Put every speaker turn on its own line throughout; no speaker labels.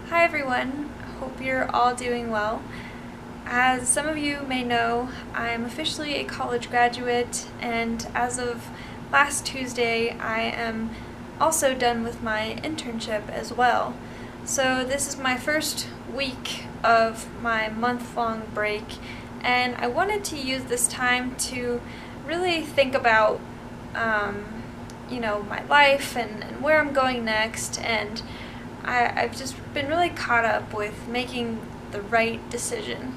Hi everyone, hope you're all doing well. As some of you may know, I'm officially a college graduate, and as of last Tuesday, I am also done with my internship as well. So this is my first week of my month-long break, and I wanted to use this time to really think about my life and where I'm going next, and I've just been really caught up with making the right decision.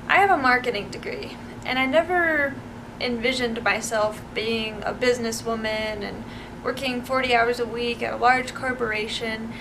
I have a marketing degree, and I never envisioned myself being a businesswoman and working 40 hours a week at a large corporation.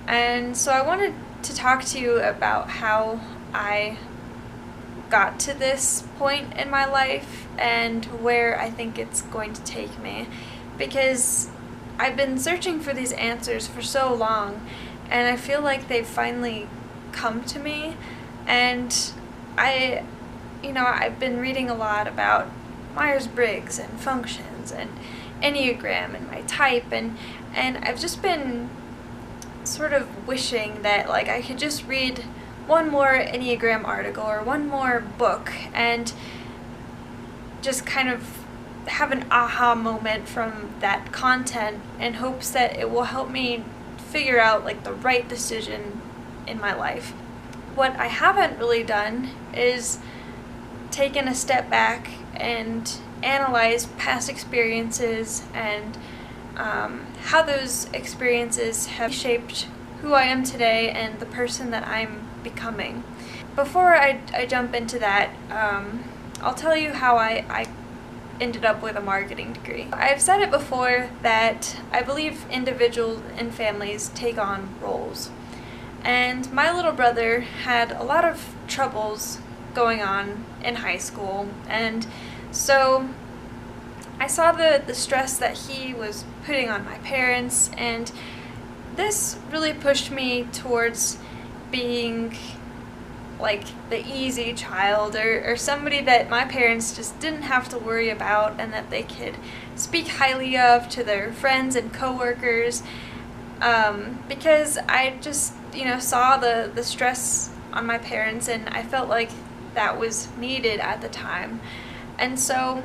And so I wanted to talk to you about how I got to this point in my life and where I think it's going to take me, because I've been searching for these answers for so long, and I feel like they've finally come to me. And I've been reading a lot about Myers-Briggs and functions and Enneagram and my type, and I've just been sort of wishing that I could just read one more Enneagram article or one more book and just kind of have an aha moment from that content in hopes that it will help me figure out the right decision in my life. What I haven't really done is taken a step back and analyze past experiences and how those experiences have shaped who I am today and the person that I'm becoming. Before I jump into that, I'll tell you how I ended up with a marketing degree. I've said it before that I believe individuals and families take on roles. And my little brother had a lot of troubles going on in high school, and so I saw the stress that he was putting on my parents, and this really pushed me towards being the easy child, or somebody that my parents just didn't have to worry about and that they could speak highly of to their friends and coworkers, because I just saw the stress on my parents, and I felt like that was needed at the time. And so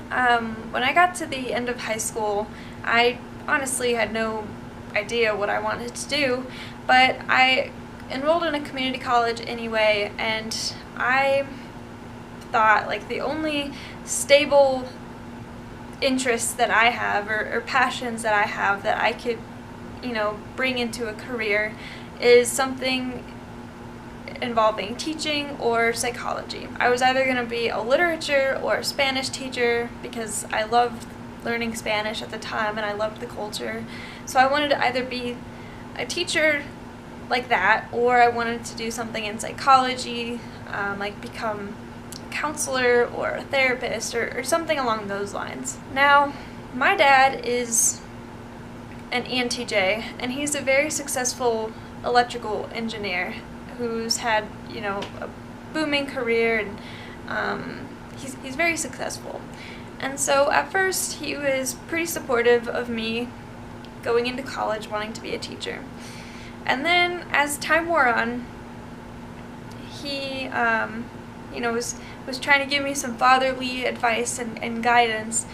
when I got to the end of high school, I honestly had no idea what I wanted to do, but I enrolled in a community college anyway, and I thought the only stable interests that I have or passions that I have that I could bring into a career is something involving teaching or psychology. I was either going to be a literature or a Spanish teacher because I loved learning Spanish at the time and I loved the culture. So I wanted to either be a teacher like that, or I wanted to do something in psychology, become a counselor or a therapist or something along those lines. Now, my dad is an ENTJ, and he's a very successful electrical engineer who's had a booming career, and he's very successful. And so at first he was pretty supportive of me going into college wanting to be a teacher. And then as time wore on, he was trying to give me some fatherly advice and guidance,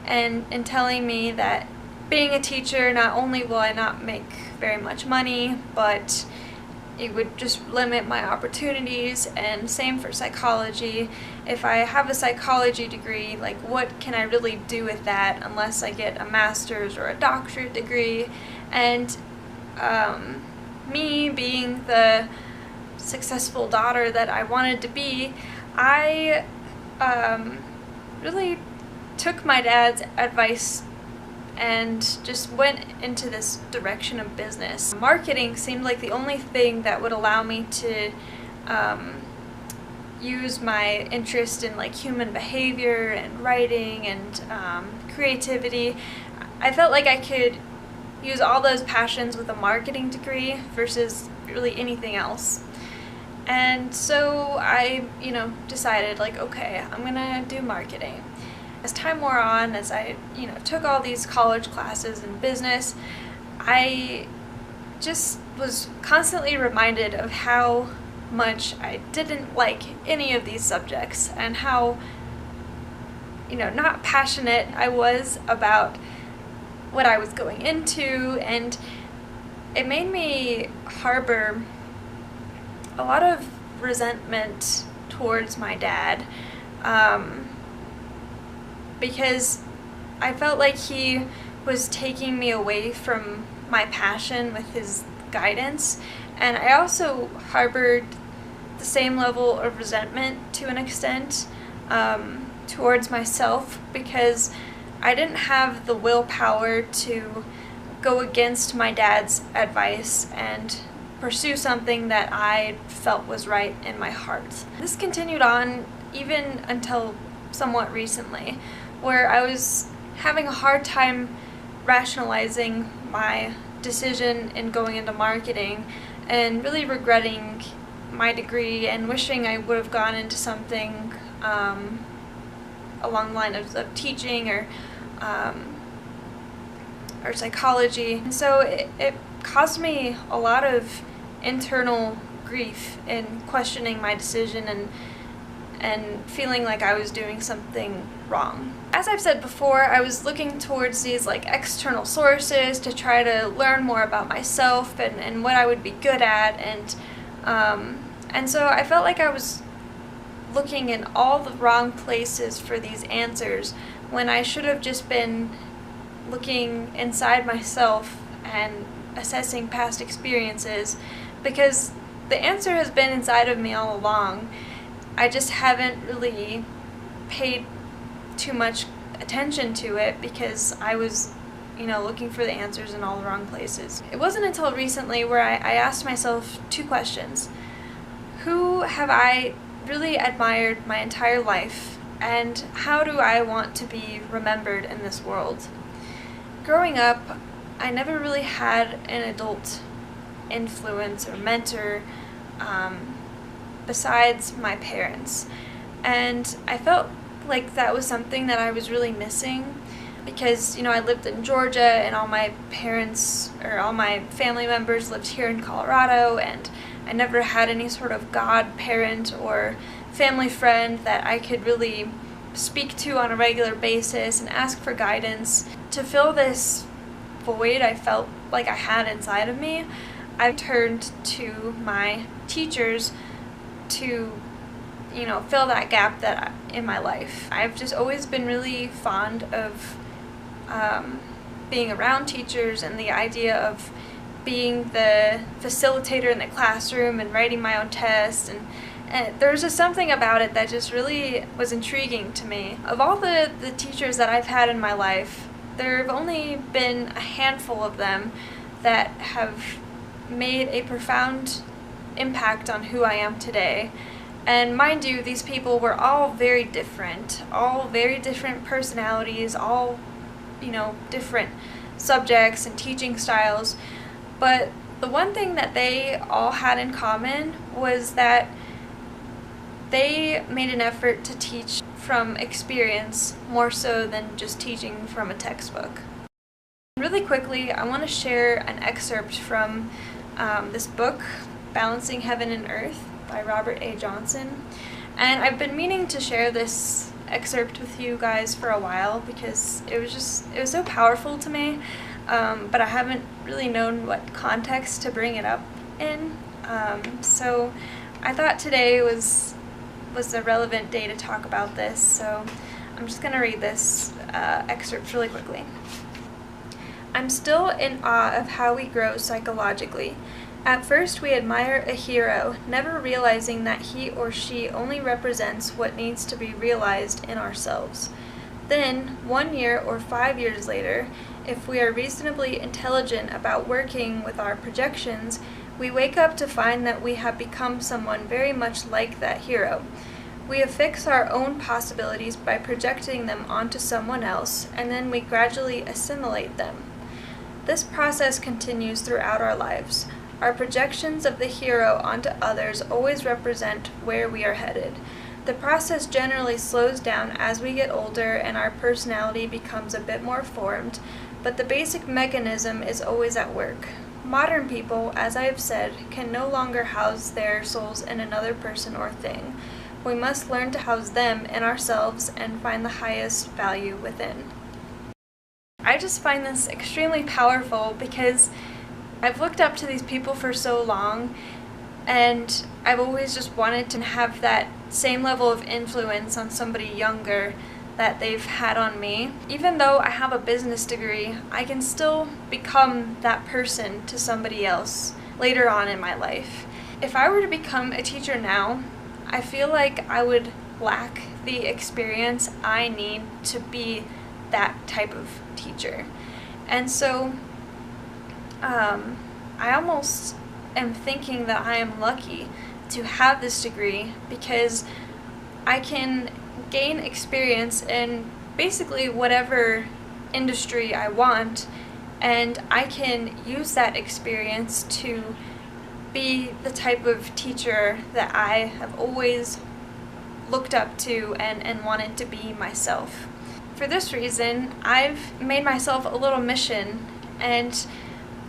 and telling me that being a teacher, not only will I not make very much money, but it would just limit my opportunities, and same for psychology. If I have a psychology degree, what can I really do with that unless I get a master's or a doctorate degree? And me being the successful daughter that I wanted to be, I really took my dad's advice and just went into this direction of business. Marketing seemed like the only thing that would allow me to use my interest in human behavior and writing and creativity. I felt like I could use all those passions with a marketing degree versus really anything else. And so I, decided okay, I'm gonna do marketing. As time wore on, as I, took all these college classes in business, I just was constantly reminded of how much I didn't like any of these subjects and how, not passionate I was about what I was going into, and it made me harbor a lot of resentment towards my dad, because I felt like he was taking me away from my passion with his guidance, and I also harbored the same level of resentment to an extent towards myself, because I didn't have the willpower to go against my dad's advice and pursue something that I felt was right in my heart. This continued on even until somewhat recently, where I was having a hard time rationalizing my decision in going into marketing and really regretting my degree and wishing I would have gone into something along the line of teaching or psychology. And so it caused me a lot of internal grief in questioning my decision and feeling like I was doing something wrong. As I've said before, I was looking towards these external sources to try to learn more about myself and what I would be good at, and so I felt like I was looking in all the wrong places for these answers when I should have just been looking inside myself and assessing past experiences, because the answer has been inside of me all along. I just haven't really paid too much attention to it because I was, looking for the answers in all the wrong places. It wasn't until recently where I asked myself two questions. Who have I really admired my entire life, and how do I want to be remembered in this world? Growing up, I never really had an adult influence or mentor besides my parents, and I felt like that was something that I was really missing, because I lived in Georgia and all my parents or all my family members lived here in Colorado, and I never had any sort of godparent or family friend that I could really speak to on a regular basis and ask for guidance. To fill this void I felt like I had inside of me, I turned to my teachers to fill that gap in my life. I've just always been really fond of being around teachers and the idea of being the facilitator in the classroom and writing my own tests, and there was just something about it that just really was intriguing to me. Of all the teachers that I've had in my life, there have only been a handful of them that have made a profound impact on who I am today. And mind you, these people were all very different personalities, all, different subjects and teaching styles. But the one thing that they all had in common was that they made an effort to teach from experience more so than just teaching from a textbook. Really quickly, I want to share an excerpt from this book, Balancing Heaven and Earth by Robert A. Johnson. And I've been meaning to share this excerpt with you guys for a while because it was so powerful to me, but I haven't really known what context to bring it up in. So I thought today was a relevant day to talk about this, so I'm just going to read this excerpt really quickly. I'm still in awe of how we grow psychologically. At first we admire a hero, never realizing that he or she only represents what needs to be realized in ourselves. Then, 1 year or 5 years later, if we are reasonably intelligent about working with our projections, we wake up to find that we have become someone very much like that hero. We affix our own possibilities by projecting them onto someone else, and then we gradually assimilate them. This process continues throughout our lives. Our projections of the hero onto others always represent where we are headed. The process generally slows down as we get older and our personality becomes a bit more formed, but the basic mechanism is always at work. modern people, as I have said, can no longer house their souls in another person or thing. We must learn to house them in ourselves and find the highest value within. I just find this extremely powerful because I've looked up to these people for so long, and I've always just wanted to have that same level of influence on somebody younger that they've had on me. Even though I have a business degree, I can still become that person to somebody else later on in my life. If I were to become a teacher now, I feel like I would lack the experience I need to be that type of teacher. And so I almost am thinking that I am lucky to have this degree because I can gain experience in basically whatever industry I want, and I can use that experience to be the type of teacher that I have always looked up to and wanted to be myself. For this reason, I've made myself a little mission, and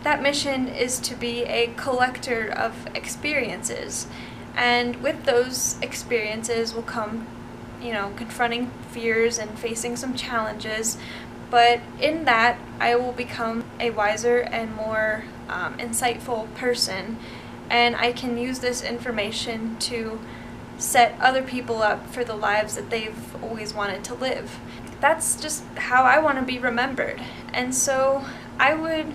that mission is to be a collector of experiences. And with those experiences will come, confronting fears and facing some challenges. But in that, I will become a wiser and more insightful person. And I can use this information to set other people up for the lives that they've always wanted to live. That's just how I want to be remembered. And so I would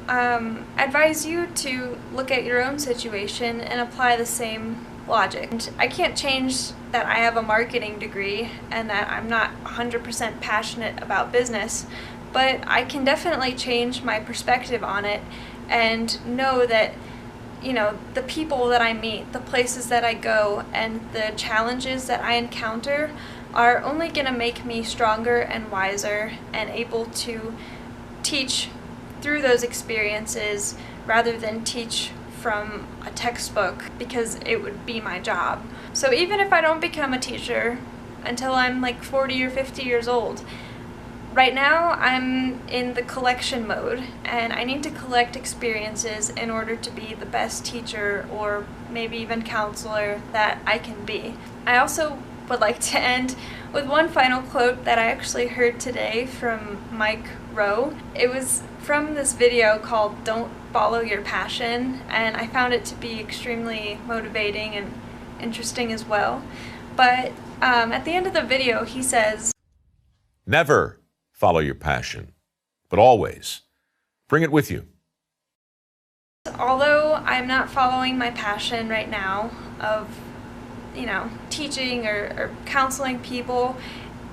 advise you to look at your own situation and apply the same logic. And I can't change that I have a marketing degree and that I'm not 100% passionate about business, but I can definitely change my perspective on it and know that the people that I meet, the places that I go, and the challenges that I encounter are only going to make me stronger and wiser and able to teach through those experiences rather than teach from a textbook because it would be my job. So even if I don't become a teacher until I'm like 40 or 50 years old, right now I'm in the collection mode, and I need to collect experiences in order to be the best teacher or maybe even counselor that I can be. I also would like to end with one final quote that I actually heard today from Mike Rowe. It was from this video called "Don't Follow Your Passion," and I found it to be extremely motivating and interesting as well. But at the end of the video, he says,
"Never follow your passion, but always bring it with you."
Although I'm not following my passion right now of, teaching or counseling people,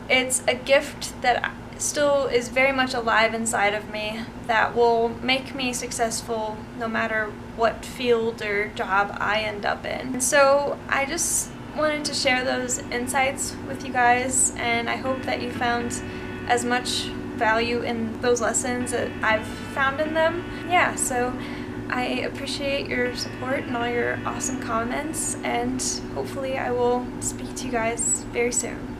it's a gift that still is very much alive inside of me that will make me successful no matter what field or job I end up in. And so I just wanted to share those insights with you guys, and I hope that you found as much value in those lessons that I've found in them. Yeah, so I appreciate your support and all your awesome comments, and hopefully I will speak to you guys very soon.